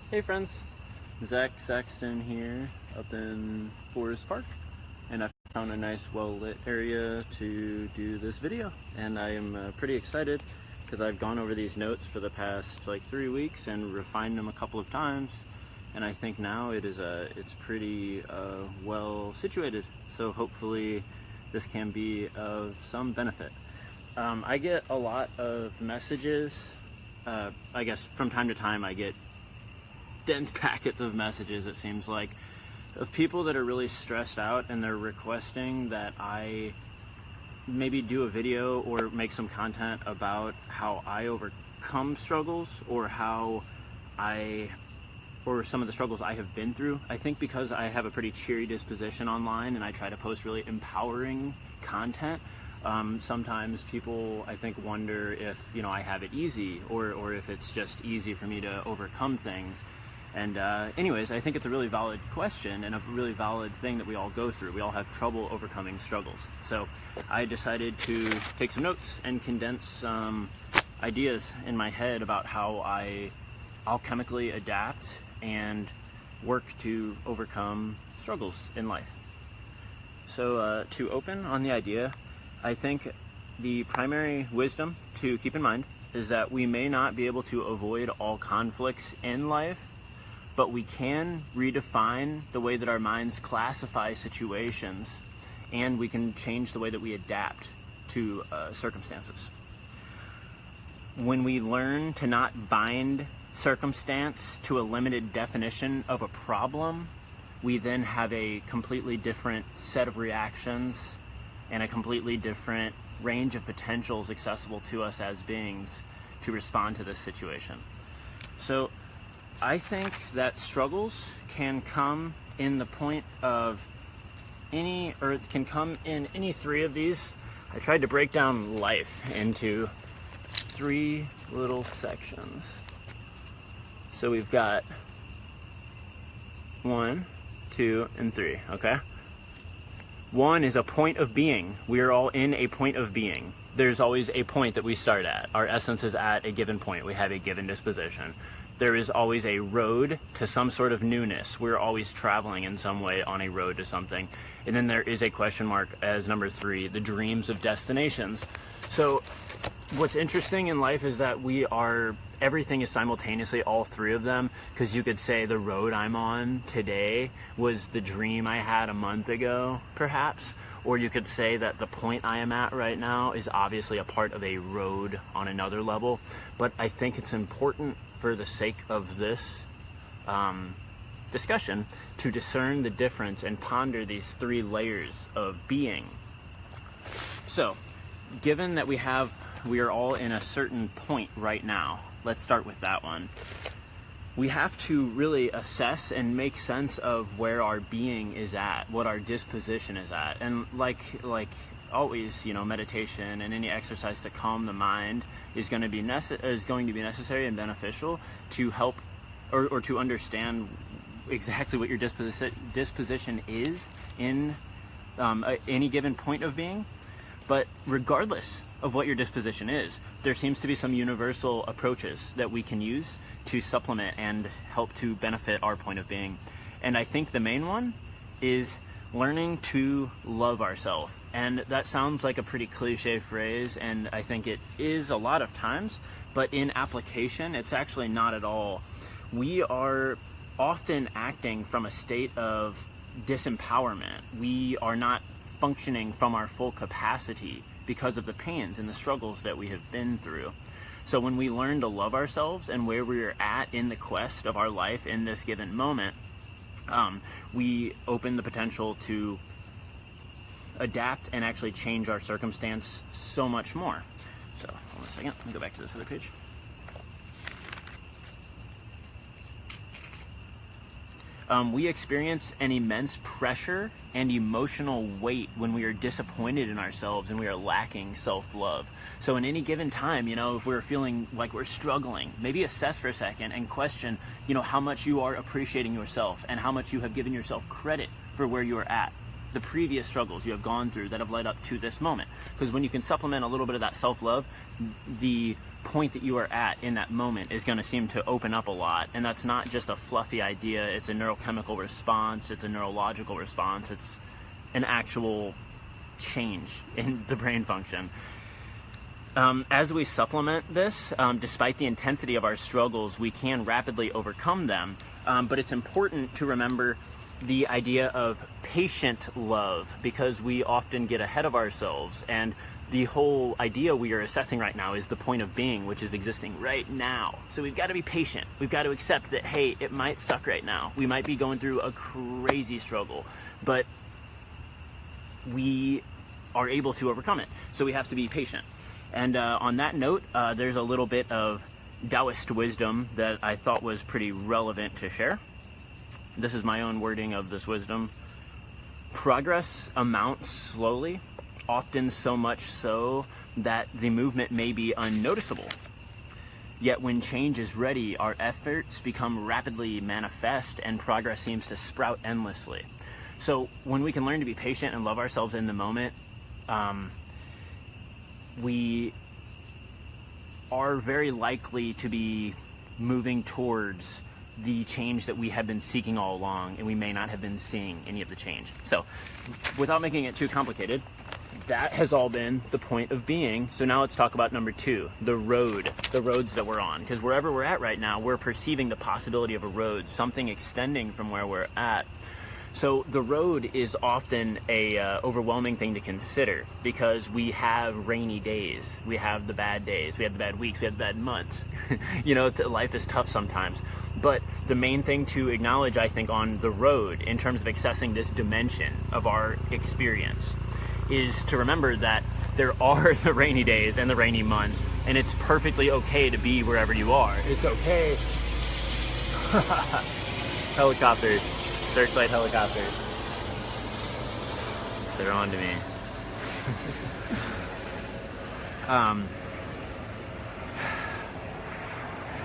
Hey friends, Zach Saxton here up in Forest Park, and I found a nice well-lit area to do this video, and I am pretty excited because I've gone over these notes for the past like 3 weeks and refined them a couple of times, and I think now it's pretty well situated, so hopefully this can be of some benefit. I get a lot of messages. I guess from time to time I get dense packets of messages, it seems like, of people that are really stressed out and they're requesting that I maybe do a video or make some content about how I overcome struggles or some of the struggles I have been through. I think because I have a pretty cheery disposition online and I try to post really empowering content, sometimes people, I think, wonder if, I have it easy or if it's just easy for me to overcome things. And anyways, I think it's a really valid question and a really valid thing that we all go through. We all have trouble overcoming struggles. So I decided to take some notes and condense some ideas in my head about how I alchemically adapt and work to overcome struggles in life. So to open on the idea, I think the primary wisdom to keep in mind is that we may not be able to avoid all conflicts in life, but we can redefine the way that our minds classify situations, and we can change the way that we adapt to circumstances. When we learn to not bind circumstance to a limited definition of a problem, we then have a completely different set of reactions and a completely different range of potentials accessible to us as beings to respond to this situation. So I think that struggles can come in the point of can come in any three of these. I tried to break down life into 3 little sections. So we've got 1, 2, and 3, okay? 1 is a point of being. We are all in a point of being. There's always a point that we start at. Our essence is at a given point. We have a given disposition. There is always a road to some sort of newness. We're always traveling in some way on a road to something. And then there is a question mark as number 3, the dreams of destinations. So what's interesting in life is that everything is simultaneously all 3 of them, because you could say the road I'm on today was the dream I had a month ago, perhaps. Or you could say that the point I am at right now is obviously a part of a road on another level. But I think it's important, for the sake of this discussion, to discern the difference and ponder these 3 layers of being. So, given that we are all in a certain point right now, let's start with that one. We have to really assess and make sense of where our being is at, what our disposition is at. And like always, meditation and any exercise to calm the mind is going to be necessary and beneficial to help or to understand exactly what your disposition is in any given point of being. But regardless of what your disposition is, there seems to be some universal approaches that we can use to supplement and help to benefit our point of being. And I think the main one is learning to love ourselves. And that sounds like a pretty cliche phrase, and I think it is a lot of times, but in application, it's actually not at all. We are often acting from a state of disempowerment. We are not functioning from our full capacity because of the pains and the struggles that we have been through. So when we learn to love ourselves and where we're at in the quest of our life in this given moment, we open the potential to adapt and actually change our circumstance so much more. So, hold on a second, let me go back to this other page. We experience an immense pressure and emotional weight when we are disappointed in ourselves and we are lacking self-love. So in any given time, if we're feeling like we're struggling, maybe assess for a second and question, how much you are appreciating yourself and how much you have given yourself credit for where you are at. the previous struggles you have gone through that have led up to this moment. Because when you can supplement a little bit of that self-love, the point that you are at in that moment is going to seem to open up a lot. And that's not just a fluffy idea. It's a neurochemical response. It's a neurological response. It's an actual change in the brain function. As we supplement this, despite the intensity of our struggles, we can rapidly overcome them. But it's important to remember the idea of patient love, because we often get ahead of ourselves. And the whole idea we are assessing right now is the point of being, which is existing right now. So we've got to be patient. We've got to accept that, hey, it might suck right now. We might be going through a crazy struggle, but we are able to overcome it. So we have to be patient. And on that note, there's a little bit of Taoist wisdom that I thought was pretty relevant to share. This is my own wording of this wisdom. Progress amounts slowly, often so much so that the movement may be unnoticeable. Yet when change is ready, our efforts become rapidly manifest and progress seems to sprout endlessly. So when we can learn to be patient and love ourselves in the moment, we are very likely to be moving towards the change that we have been seeking all along, and we may not have been seeing any of the change. So without making it too complicated, that has all been the point of being. So now let's talk about number 2, the roads that we're on. Because wherever we're at right now, we're perceiving the possibility of a road, something extending from where we're at. So the road is often a overwhelming thing to consider, because we have rainy days, we have the bad days, we have the bad weeks, we have the bad months. You know, life is tough sometimes. But the main thing to acknowledge, I think, on the road in terms of accessing this dimension of our experience is to remember that there are the rainy days and the rainy months, and it's perfectly okay to be wherever you are. It's okay. Helicopter. Searchlight helicopter. They're on to me.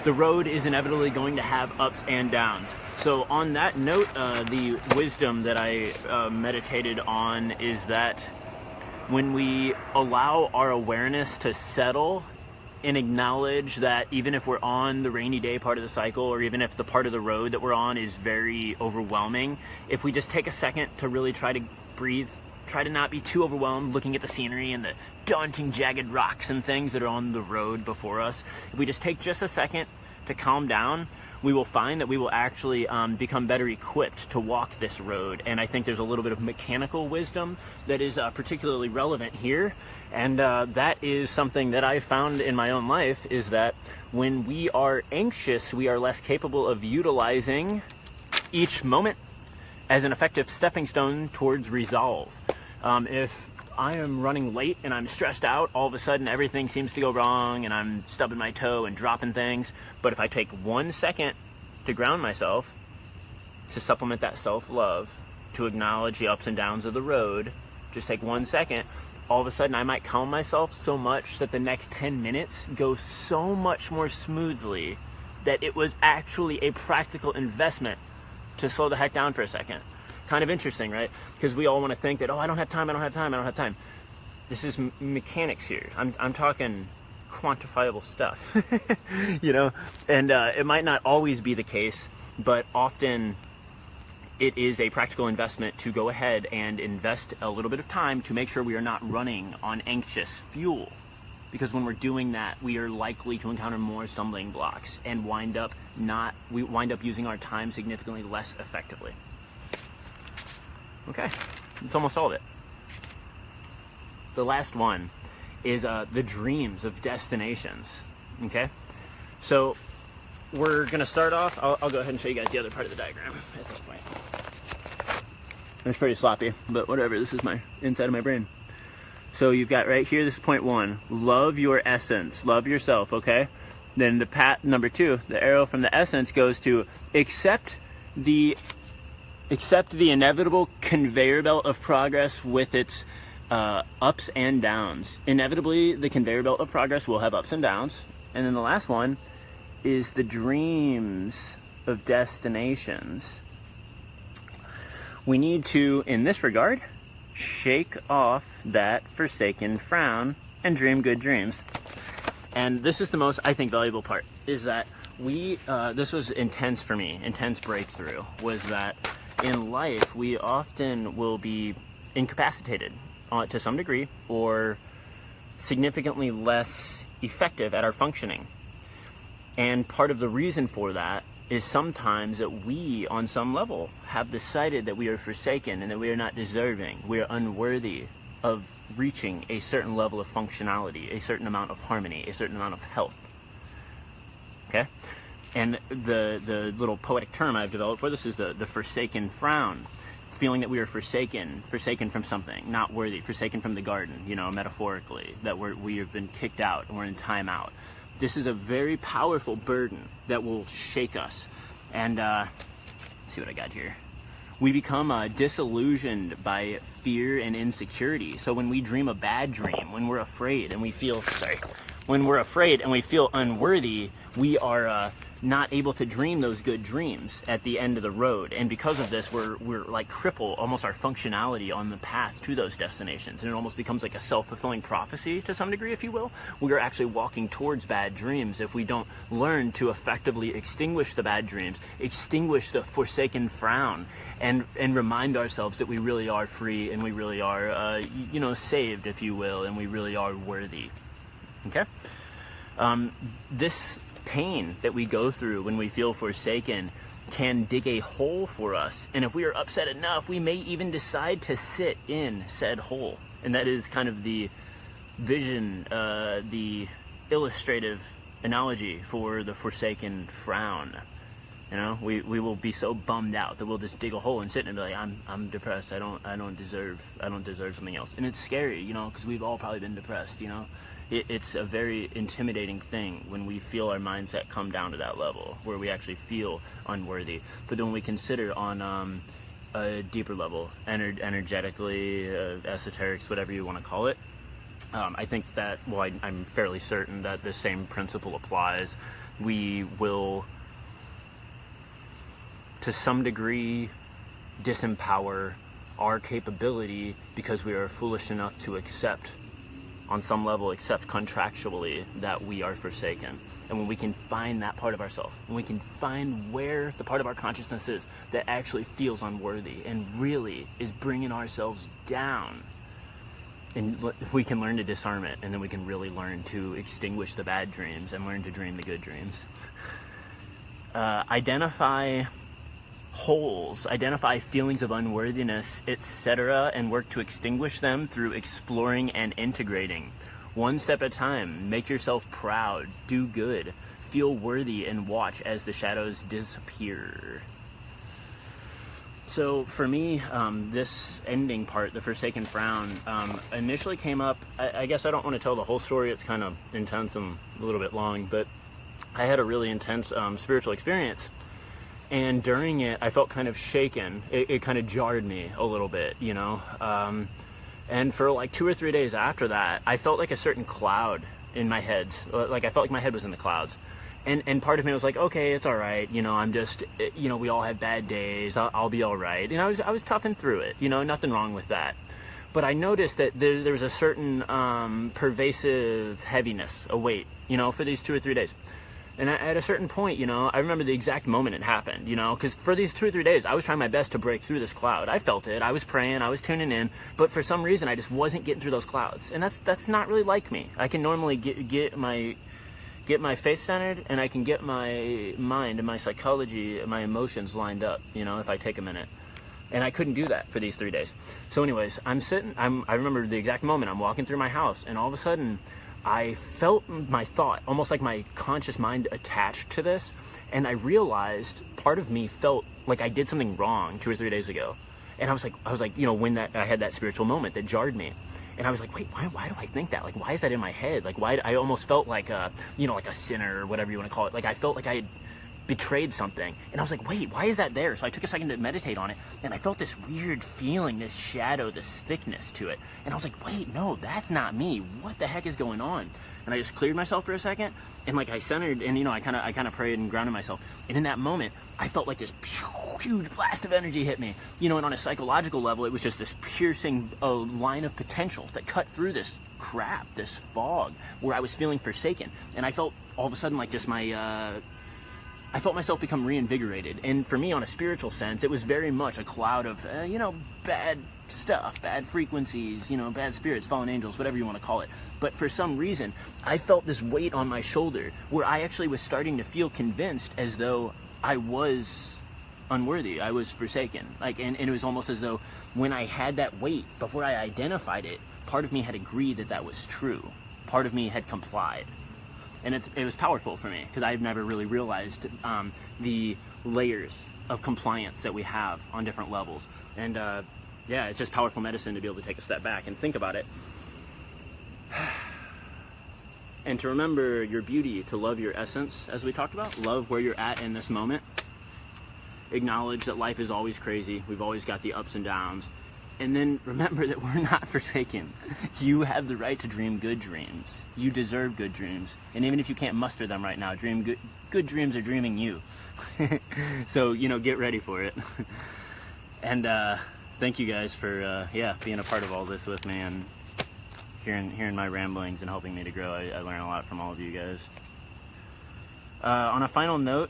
The road is inevitably going to have ups and downs. So on that note, the wisdom that I meditated on is that when we allow our awareness to settle and acknowledge that even if we're on the rainy day part of the cycle, or even if the part of the road that we're on is very overwhelming, if we just take a second to really try to breathe, try to not be too overwhelmed looking at the scenery and the daunting jagged rocks and things that are on the road before us, if we just take just a second to calm down, we will find that we will actually become better equipped to walk this road. And I think there's a little bit of mechanical wisdom that is particularly relevant here. And that is something that I found in my own life, is that when we are anxious, we are less capable of utilizing each moment as an effective stepping stone towards resolve. If I am running late and I'm stressed out, all of a sudden everything seems to go wrong and I'm stubbing my toe and dropping things. But if I take 1 second to ground myself, to supplement that self-love, to acknowledge the ups and downs of the road, just take 1 second, all of a sudden I might calm myself so much that the next 10 minutes go so much more smoothly that it was actually a practical investment to slow the heck down for a second. Kind of interesting, right? Because we all want to think that, oh, I don't have time. This is mechanics here. I'm talking quantifiable stuff, you know? And it might not always be the case, but often it is a practical investment to go ahead and invest a little bit of time to make sure we are not running on anxious fuel. Because when we're doing that, we are likely to encounter more stumbling blocks and wind up using our time significantly less effectively. Okay, that's almost all of it. The last one is the dreams of destinations. Okay, so we're gonna start off. I'll go ahead and show you guys the other part of the diagram at this point. It's pretty sloppy, but whatever. This is my inside of my brain. So you've got right here, this is point 1. Love your essence. Love yourself, okay? Then the number 2, the arrow from the essence goes to accept the inevitable conveyor belt of progress with its ups and downs. Inevitably, the conveyor belt of progress will have ups and downs. And then the last one is the dreams of destinations. We need to, in this regard, shake off that forsaken frown and dream good dreams. And this is the most, I think, valuable part, is that this was intense for me, intense breakthrough, was that in life, we often will be incapacitated to some degree, or significantly less effective at our functioning. And part of the reason for that is sometimes that we, on some level, have decided that we are forsaken and that we are not deserving, we are unworthy of reaching a certain level of functionality, a certain amount of harmony, a certain amount of health. Okay? And the little poetic term I've developed for this is the forsaken frown. Feeling that we are forsaken from something, not worthy, forsaken from the garden, metaphorically, that we have been kicked out and we're in timeout. This is a very powerful burden that will shake us. And let's see what I got here. We become disillusioned by fear and insecurity. So when we dream a bad dream, when we're afraid and we feel, unworthy, we are not able to dream those good dreams at the end of the road. And because of this, we're like cripple almost our functionality on the path to those destinations. And it almost becomes like a self-fulfilling prophecy to some degree, if you will. We are actually walking towards bad dreams if we don't learn to effectively extinguish the bad dreams, extinguish the forsaken frown, and remind ourselves that we really are free and we really are, saved, if you will, and we really are worthy. Okay? This pain that we go through when we feel forsaken can dig a hole for us, and if we are upset enough, we may even decide to sit in said hole. And that is kind of the vision, the illustrative analogy for the forsaken frown. We will be so bummed out that we'll just dig a hole and sit and be like, I'm depressed. I don't deserve something else. And it's scary, because we've all probably been depressed. It's a very intimidating thing when we feel our mindset come down to that level where we actually feel unworthy. But then when we consider on a deeper level, energetically, esoterics, whatever you want to call it, I think that, I'm fairly certain that the same principle applies. We will, to some degree, disempower our capability because we are foolish enough to accept, on some level, accept contractually that we are forsaken. And when we can find that part of ourselves, when we can find where the part of our consciousness is that actually feels unworthy and really is bringing ourselves down, and we can learn to disarm it, and then we can really learn to extinguish the bad dreams and learn to dream the good dreams. Identify holes, identify feelings of unworthiness, etc., and work to extinguish them through exploring and integrating. One step at a time. Make yourself proud, do good, feel worthy, and watch as the shadows disappear. So for me, this ending part, the forsaken frown, initially came up, I guess I don't want to tell the whole story, it's kind of intense and a little bit long, but I had a really intense spiritual experience. And during it, I felt kind of shaken. It kind of jarred me a little bit, and for like 2 or 3 days after that, I felt like a certain cloud in my head. Like I felt like my head was in the clouds. And part of me was like, okay, it's all right. I'm just, we all have bad days. I'll be all right. I was toughing through it, nothing wrong with that. But I noticed that there was a certain pervasive heaviness, a weight, for these 2 or 3 days. And at a certain point, I remember the exact moment it happened, because for these 2 or 3 days, I was trying my best to break through this cloud. I felt it. I was praying. I was tuning in. But for some reason, I just wasn't getting through those clouds. And that's not really like me. I can normally get my face centered, and I can get my mind and my psychology and my emotions lined up, if I take a minute. And I couldn't do that for these 3 days. So anyways, I remember the exact moment. I'm walking through my house, and all of a sudden, I felt my thought, almost like my conscious mind attached to this, and I realized part of me felt like I did something wrong 2 or 3 days ago. And I was like, when I had that spiritual moment that jarred me. And I was like, wait, why do I think that? Like, why is that in my head? Like, why? I almost felt like like a sinner or whatever you want to call it. Like, I felt like I had betrayed something. And I was like, wait, why is that there? So I took a second to meditate on it, and I felt this weird feeling, this shadow, this thickness to it. And I was like, wait, no, that's not me. What the heck is going on? and I just cleared myself for a second, and like I centered, and you know, I kind of prayed and grounded myself. And in that moment, I felt like this huge blast of energy hit me, you know, and on a psychological level, it was just this piercing line of potential that cut through this crap, this fog where I was feeling forsaken. And I felt all of a sudden like just I felt myself become reinvigorated. And for me, on a spiritual sense, it was very much a cloud of, you know, bad stuff, bad frequencies, you know, bad spirits, fallen angels, whatever you want to call it. But for some reason, I felt this weight on my shoulder where I actually was starting to feel convinced as though I was unworthy, I was forsaken. Like, and it was almost as though when I had that weight, before I identified it, part of me had agreed that that was true. Part of me had complied. And it was powerful for me because I've never really realized the layers of compliance that we have on different levels. And yeah, it's just powerful medicine to be able to take a step back and think about it. And to remember your beauty, to love your essence, as we talked about. Love where you're at in this moment. Acknowledge that life is always crazy. We've always got the ups and downs. And then remember that we're not forsaken. You have the right to dream good dreams. You deserve good dreams. And even if you can't muster them right now, dream good dreams are dreaming you. So, you know, get ready for it. And thank you guys for, yeah, being a part of all this with me and hearing my ramblings and helping me to grow. I learn a lot from all of you guys. On a final note,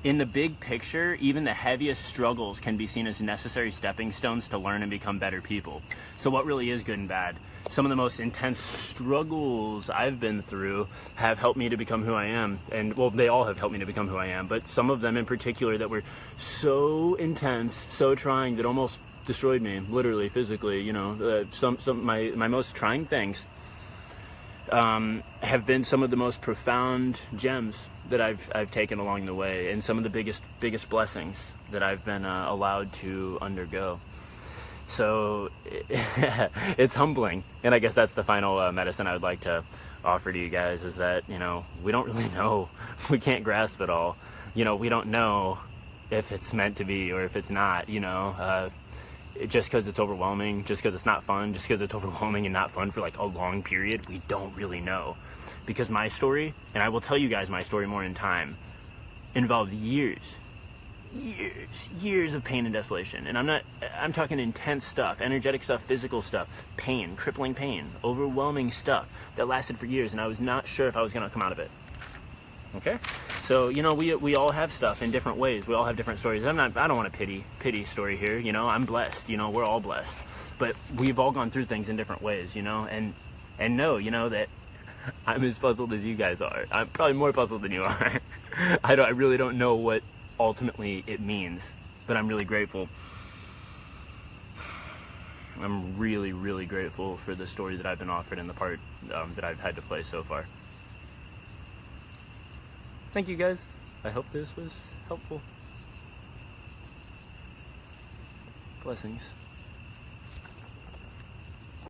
in the big picture, even the heaviest struggles can be seen as necessary stepping stones to learn and become better people. So what really is good and bad? Some of the most intense struggles I've been through have helped me to become who I am. And, well, they all have helped me to become who I am, but some of them in particular that were so intense, so trying, that almost destroyed me, literally, physically, you know. My most trying things have been some of the most profound gems that I've taken along the way, and some of the biggest blessings that I've been allowed to undergo. So it's humbling, and I guess that's the final medicine I would like to offer to you guys, is that, you know, we don't really know, we can't grasp it all, you know, we don't know if it's meant to be or if it's not, you know, just because it's overwhelming, just because it's not fun, just because it's overwhelming and not fun for like a long period, we don't really know. Because my story, and I will tell you guys my story more in time, involved years of pain and desolation. And I'm talking intense stuff, energetic stuff, physical stuff, pain, crippling pain, overwhelming stuff that lasted for years, and I was not sure if I was going to come out of it. Okay? So, you know, we all have stuff in different ways. We all have different stories. I don't want a pity story here, you know. I'm blessed, you know, we're all blessed. But we've all gone through things in different ways, you know, and know, you know, that I'm as puzzled as you guys are. I'm probably more puzzled than you are. I really don't know what ultimately it means, but I'm really grateful. I'm really, really grateful for the story that I've been offered and the part that I've had to play so far. Thank you guys. I hope this was helpful. Blessings.